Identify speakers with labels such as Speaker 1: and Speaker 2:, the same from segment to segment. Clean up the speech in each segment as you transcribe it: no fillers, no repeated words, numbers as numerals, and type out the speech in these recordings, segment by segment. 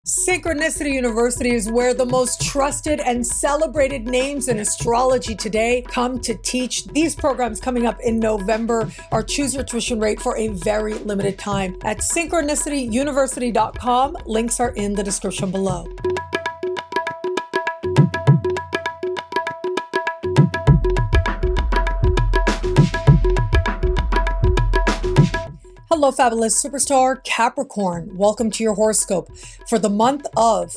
Speaker 1: Synchronicity University is where the most trusted and celebrated names in astrology today come to teach. These programs coming up in November are choose your tuition rate for a very limited time at synchronicityuniversity.com. Links are in the description below. Hello, fabulous superstar Capricorn. Welcome to your horoscope for the month of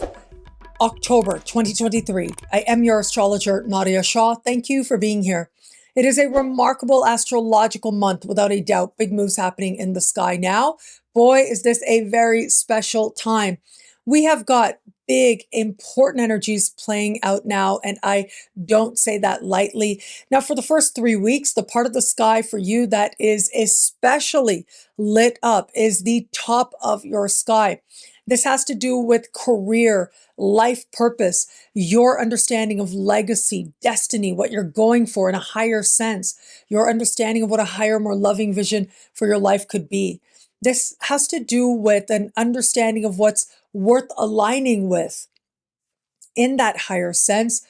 Speaker 1: October 2023. I am your astrologer, Nadiya Shah. Thank you for being here. It is a remarkable astrological month, without a doubt. Big moves happening in the sky now. Boy, is this a very special time. We have got big, important energies playing out now, and I don't say that lightly. Now, for the first 3 weeks, the part of the sky for you that is especially lit up is the top of your sky. This has to do with career, life purpose, your understanding of legacy, destiny, what you're going for in a higher sense, your understanding of what a higher, more loving vision for your life could be. This has to do with an understanding of what's worth aligning with in that higher sense.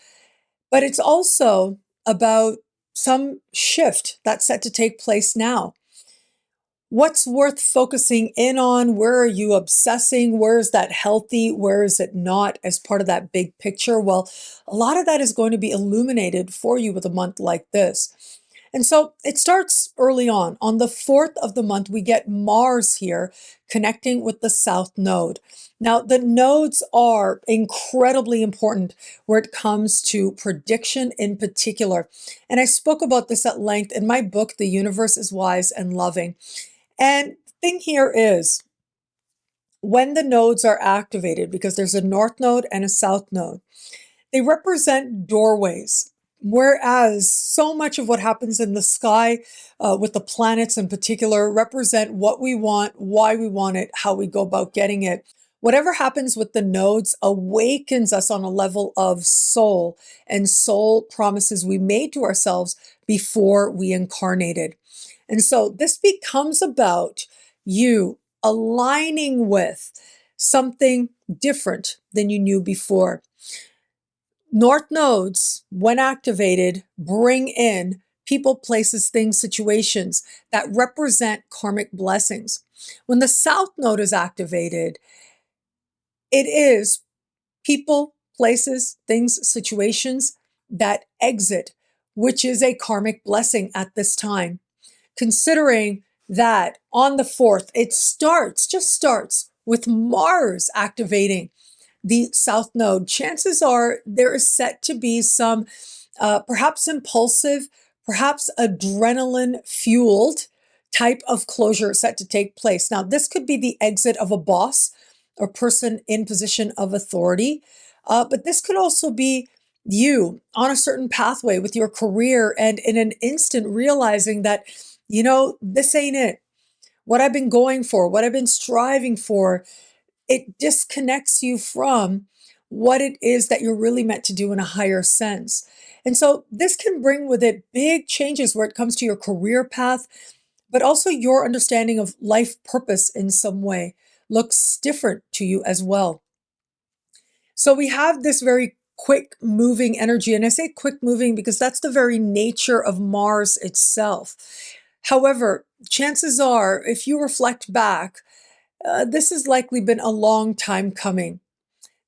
Speaker 1: But it's also about some shift that's set to take place now. What's worth focusing in on? Where are you obsessing? Where is that healthy? Where is it not as part of that big picture? Well, a lot of that is going to be illuminated for you with a month like this. And so it starts early on. On the 4th of the month, we get Mars here connecting with the South Node. Now, the nodes are incredibly important where it comes to prediction in particular. And I spoke about this at length in my book, The Universe is Wise and Loving. And the thing here is, when the nodes are activated, because there's a North Node and a South Node, they represent doorways. Whereas so much of what happens in the sky with the planets in particular represent what we want, why we want it, how we go about getting it. Whatever happens with the nodes awakens us on a level of soul and soul promises we made to ourselves before we incarnated. And so this becomes about you aligning with something different than you knew before. North nodes, when activated, bring in people, places, things, situations that represent karmic blessings. When the South Node is activated, it is people, places, things, situations that exit, which is a karmic blessing at this time. Considering that on the 4th, it just starts with Mars activating the South Node. Chances are there is set to be some perhaps impulsive, perhaps adrenaline fueled type of closure set to take place. Now, this could be the exit of a boss or person in position of authority, but this could also be you on a certain pathway with your career and in an instant realizing that, you know, this ain't it. What I've been going for, what I've been striving for, it disconnects you from what it is that you're really meant to do in a higher sense. And so this can bring with it big changes where it comes to your career path, but also your understanding of life purpose in some way looks different to you as well. So we have this very quick moving energy. And I say quick moving because that's the very nature of Mars itself. However, chances are, if you reflect back, this has likely been a long time coming.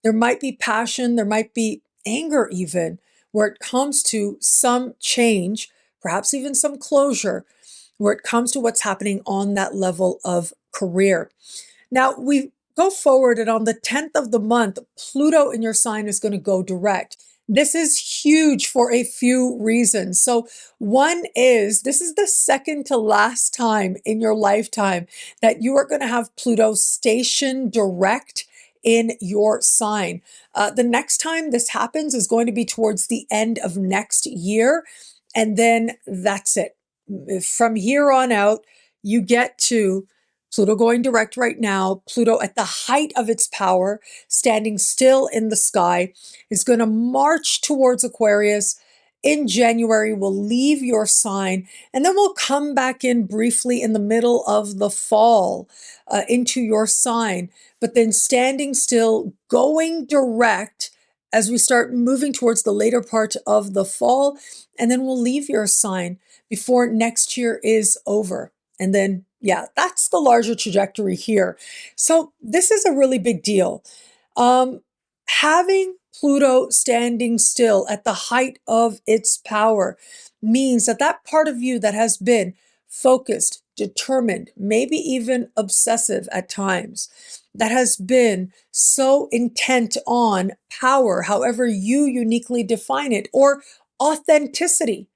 Speaker 1: There might be passion, there might be anger even, where it comes to some change, perhaps even some closure, where it comes to what's happening on that level of career. Now, we go forward, and on the 10th of the month, Pluto in your sign is going to go direct. This is huge for a few reasons. So one is, this is the second to last time in your lifetime that you are going to have Pluto station direct in your sign. The next time this happens is going to be towards the end of next year. And then that's it. From here on out, you get to Pluto going direct right now. Pluto at the height of its power, standing still in the sky, is going to march towards Aquarius in January will leave your sign, and then we'll come back in briefly in the middle of the fall into your sign, but then standing still, going direct as we start moving towards the later part of the fall, and then we'll leave your sign before next year is over. And then, yeah, that's the larger trajectory here. So this is a really big deal. Having Pluto standing still at the height of its power means that that part of you that has been focused, determined, maybe even obsessive at times, that has been so intent on power, however you uniquely define it, or authenticity,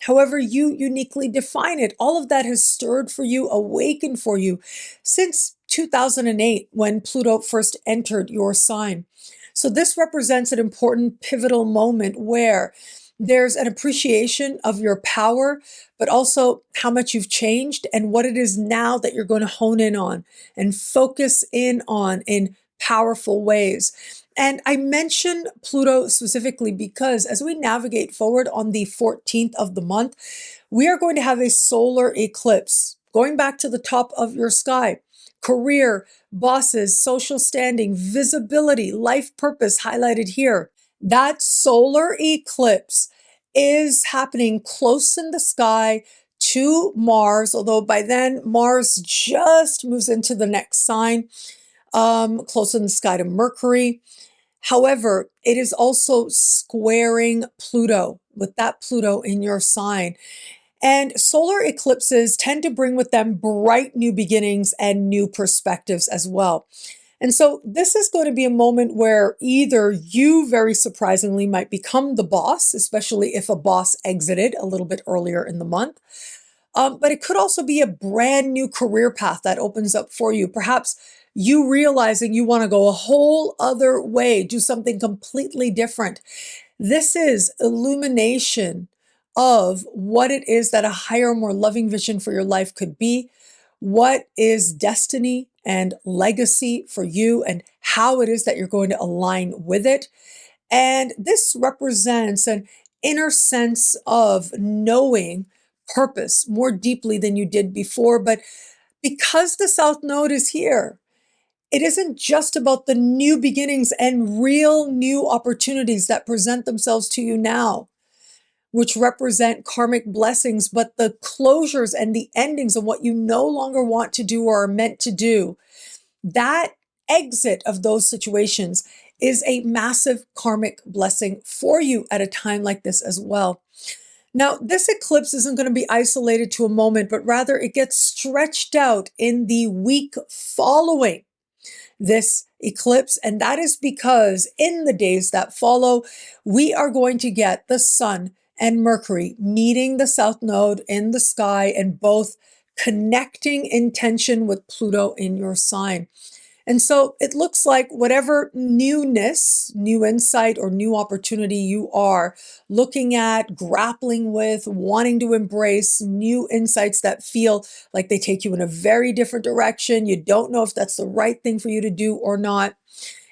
Speaker 1: however you uniquely define it, all of that has stirred for you, awakened for you since 2008 when Pluto first entered your sign. So this represents an important pivotal moment where there's an appreciation of your power, but also how much you've changed and what it is now that you're going to hone in on and focus in on in powerful ways. And I mention Pluto specifically because as we navigate forward on the 14th of the month, we are going to have a solar eclipse going back to the top of your sky. Career, bosses, social standing, visibility, life purpose highlighted here. That solar eclipse is happening close in the sky to Mars, although by then Mars just moves into the next sign, close in the sky to Mercury. However, it is also squaring Pluto, with that Pluto in your sign. And solar eclipses tend to bring with them bright new beginnings and new perspectives as well. And so this is going to be a moment where either you very surprisingly might become the boss, especially if a boss exited a little bit earlier in the month. But it could also be a brand new career path that opens up for you. Perhaps you realizing you want to go a whole other way, do something completely different. This is illumination of what it is that a higher, more loving vision for your life could be, what is destiny and legacy for you, and how it is that you're going to align with it. And this represents an inner sense of knowing purpose more deeply than you did before. But because the South Node is here, it isn't just about the new beginnings and real new opportunities that present themselves to you now, which represent karmic blessings, but the closures and the endings of what you no longer want to do or are meant to do. That exit of those situations is a massive karmic blessing for you at a time like this as well. Now, this eclipse isn't going to be isolated to a moment, but rather it gets stretched out in the week following this eclipse. And that is because in the days that follow, we are going to get the Sun and Mercury meeting the South Node in the sky and both connecting in tension with Pluto in your sign. And so it looks like whatever newness, new insight, or new opportunity you are looking at, grappling with, wanting to embrace new insights that feel like they take you in a very different direction. You don't know if that's the right thing for you to do or not.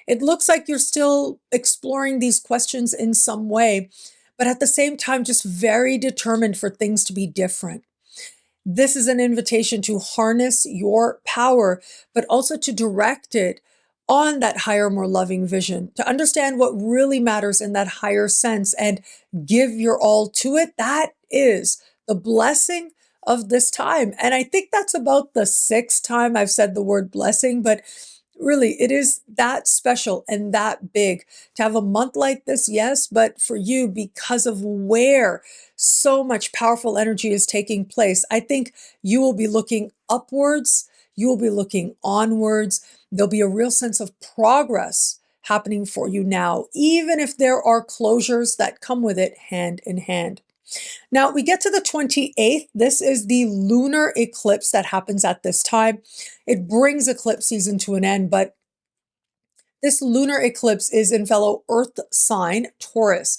Speaker 1: It looks like you're still exploring these questions in some way, but at the same time, just very determined for things to be different. This is an invitation to harness your power, but also to direct it on that higher, more loving vision, to understand what really matters in that higher sense and give your all to it. That is the blessing of this time. And I think that's about the sixth time I've said the word blessing, but really, it is that special and that big to have a month like this, yes, but for you, because of where so much powerful energy is taking place, I think you will be looking upwards, you will be looking onwards. There'll be a real sense of progress happening for you now, even if there are closures that come with it hand in hand. Now we get to the 28th. This is the lunar eclipse that happens at this time. It brings eclipse season to an end, but this lunar eclipse is in fellow Earth sign, Taurus.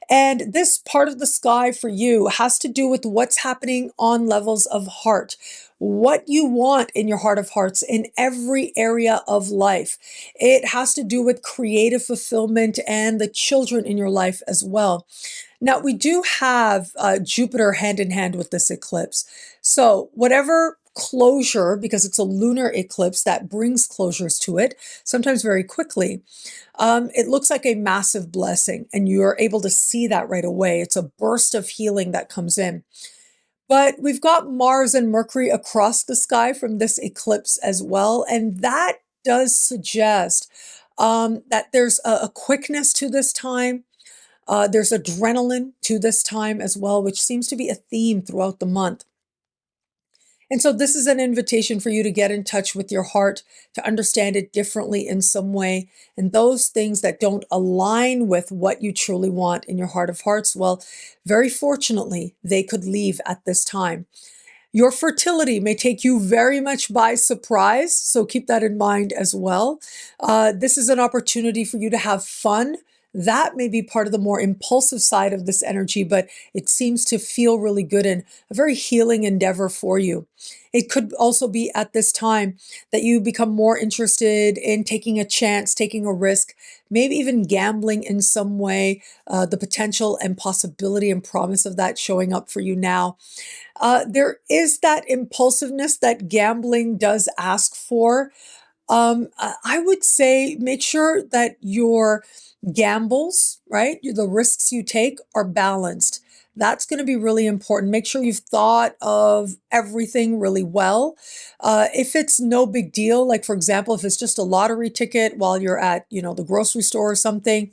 Speaker 1: And this part of the sky for you has to do with what's happening on levels of heart, what you want in your heart of hearts in every area of life. It has to do with creative fulfillment and the children in your life as well. Now, we do have Jupiter hand in hand with this eclipse. So whatever closure, because it's a lunar eclipse that brings closures to it, sometimes very quickly, it looks like a massive blessing, and you're able to see that right away. It's a burst of healing that comes in. But we've got Mars and Mercury across the sky from this eclipse as well, and that does suggest that there's a quickness to this time. There's adrenaline to this time as well, which seems to be a theme throughout the month. And so this is an invitation for you to get in touch with your heart, to understand it differently in some way. And those things that don't align with what you truly want in your heart of hearts, well, very fortunately, they could leave at this time. Your fertility may take you very much by surprise, so keep that in mind as well. This is an opportunity for you to have fun. That may be part of the more impulsive side of this energy, but it seems to feel really good and a very healing endeavor for you. It could also be at this time that you become more interested in taking a chance, taking a risk, maybe even gambling in some way, the potential and possibility and promise of that showing up for you now. There is that impulsiveness that gambling does ask for. I would say make sure that your gambles, right, the risks you take are balanced. That's going to be really important. Make sure you've thought of everything really well. If it's no big deal, like for example, if it's just a lottery ticket while you're at, the grocery store or something,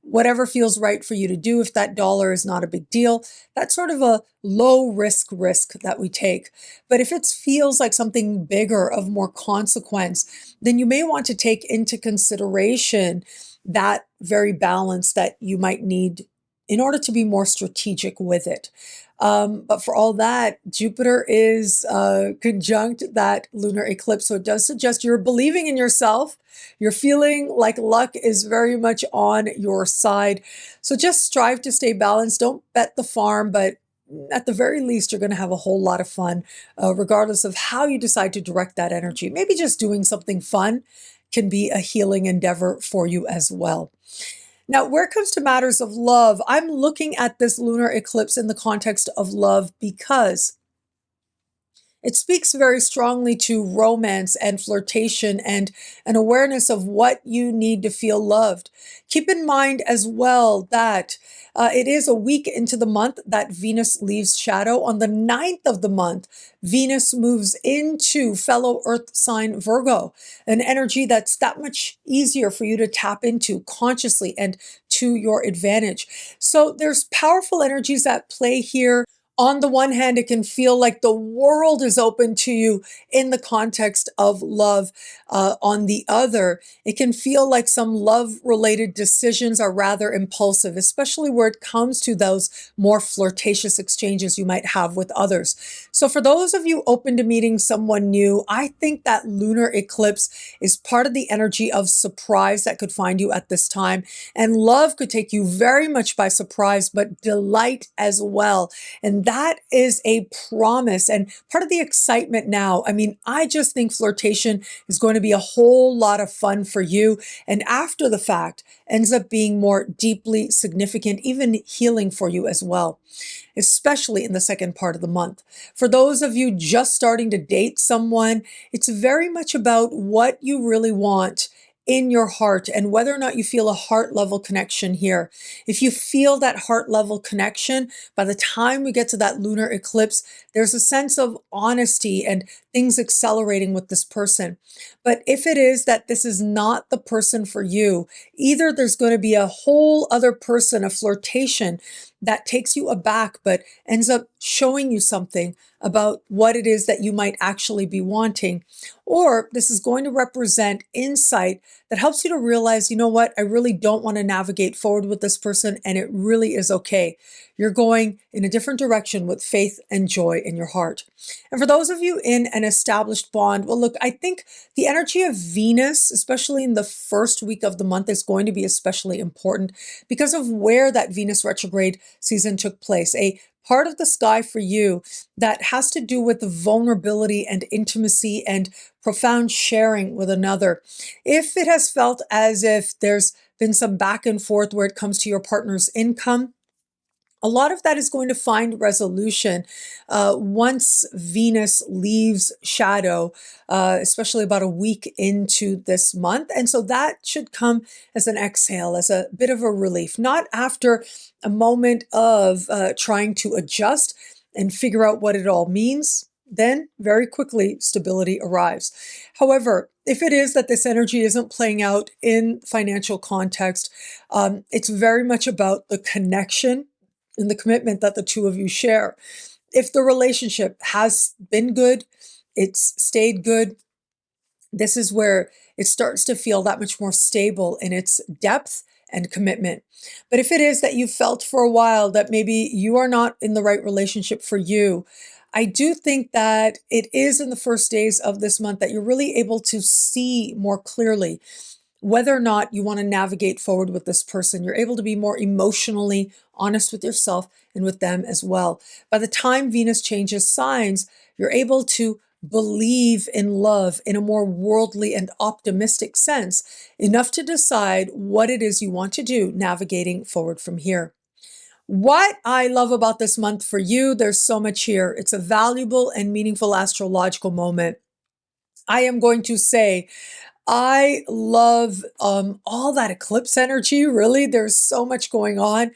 Speaker 1: whatever feels right for you to do. If that dollar is not a big deal, that's sort of a low risk that we take. But if it feels like something bigger of more consequence, then you may want to take into consideration that very balance that you might need in order to be more strategic with it. But for all that, Jupiter is conjunct that lunar eclipse. So it does suggest you're believing in yourself. You're feeling like luck is very much on your side. So just strive to stay balanced. Don't bet the farm, but at the very least, you're going to have a whole lot of fun, regardless of how you decide to direct that energy. Maybe just doing something fun can be a healing endeavor for you as well. Now, where it comes to matters of love, I'm looking at this lunar eclipse in the context of love because it speaks very strongly to romance and flirtation and an awareness of what you need to feel loved. Keep in mind as well that it is a week into the month that Venus leaves shadow. On the 9th of the month, Venus moves into fellow Earth sign Virgo, an energy that's that much easier for you to tap into consciously and to your advantage. So there's powerful energies at play here. On the one hand, it can feel like the world is open to you in the context of love. On the other, it can feel like some love-related decisions are rather impulsive, especially where it comes to those more flirtatious exchanges you might have with others. So for those of you open to meeting someone new, I think that lunar eclipse is part of the energy of surprise that could find you at this time. And love could take you very much by surprise, but delight as well. And that is a promise and part of the excitement now. I mean, I just think flirtation is going to be a whole lot of fun for you. And after the fact, ends up being more deeply significant, even healing for you as well, especially in the second part of the month. For those of you just starting to date someone, it's very much about what you really want in your heart and whether or not you feel a heart level connection here. If you feel that heart level connection, by the time we get to that lunar eclipse, there's a sense of honesty and things accelerating with this person. But if it is that this is not the person for you, either there's going to be a whole other person, a flirtation that takes you aback, but ends up showing you something about what it is that you might actually be wanting. Or this is going to represent insight that helps you to realize, you know what, I really don't want to navigate forward with this person, and it really is okay. You're going in a different direction with faith and joy in your heart. And for those of you in an established bond, well, look, I think the energy of Venus, especially in the first week of the month, is going to be especially important because of where that Venus retrograde season took place. A part of the sky for you that has to do with vulnerability and intimacy and profound sharing with another. If it has felt as if there's been some back and forth where it comes to your partner's income, a lot of that is going to find resolution once Venus leaves shadow, especially about a week into this month. And so that should come as an exhale, as a bit of a relief, not after a moment of trying to adjust and figure out what it all means. Then very quickly stability arrives. However, if it is that this energy isn't playing out in financial context, it's very much about the connection and the commitment that the two of you share. If the relationship has been good, it's stayed good, this is where it starts to feel that much more stable in its depth and commitment. But if it is that you felt for a while that maybe you are not in the right relationship for you, I do think that it is in the first days of this month that you're really able to see more clearly whether or not you want to navigate forward with this person. You're able to be more emotionally honest with yourself and with them as well. By the time Venus changes signs, you're able to believe in love in a more worldly and optimistic sense, enough to decide what it is you want to do navigating forward from here. What I love about this month for you, there's so much here. It's a valuable and meaningful astrological moment. I am going to say, I love all that eclipse energy, really. There's so much going on.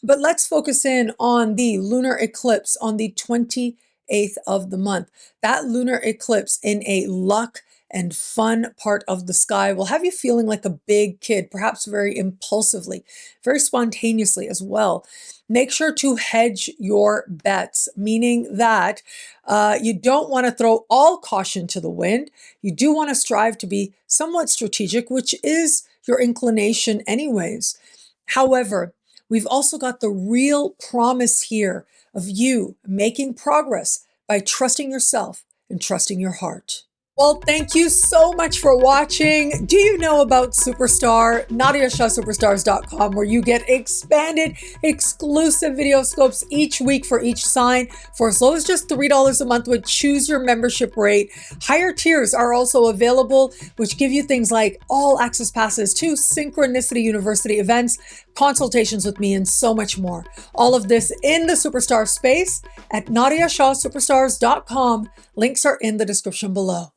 Speaker 1: But let's focus in on the lunar eclipse on the 28th of the month. That lunar eclipse in a luck and fun part of the sky will have you feeling like a big kid, perhaps very impulsively, very spontaneously as well. Make sure to hedge your bets, meaning that you don't want to throw all caution to the wind. You do want to strive to be somewhat strategic, which is your inclination anyways. However, we've also got the real promise here of you making progress by trusting yourself and trusting your heart. Well, thank you so much for watching. Do you know about Superstar? NadiyaShahSuperstars.com, where you get expanded, exclusive video scopes each week for each sign for as low as just $3 a month. Would choose your membership rate. Higher tiers are also available, which give you things like all access passes to Synchronicity University events, consultations with me, and so much more. All of this in the Superstar space at NadiyaShahSuperstars.com. Links are in the description below.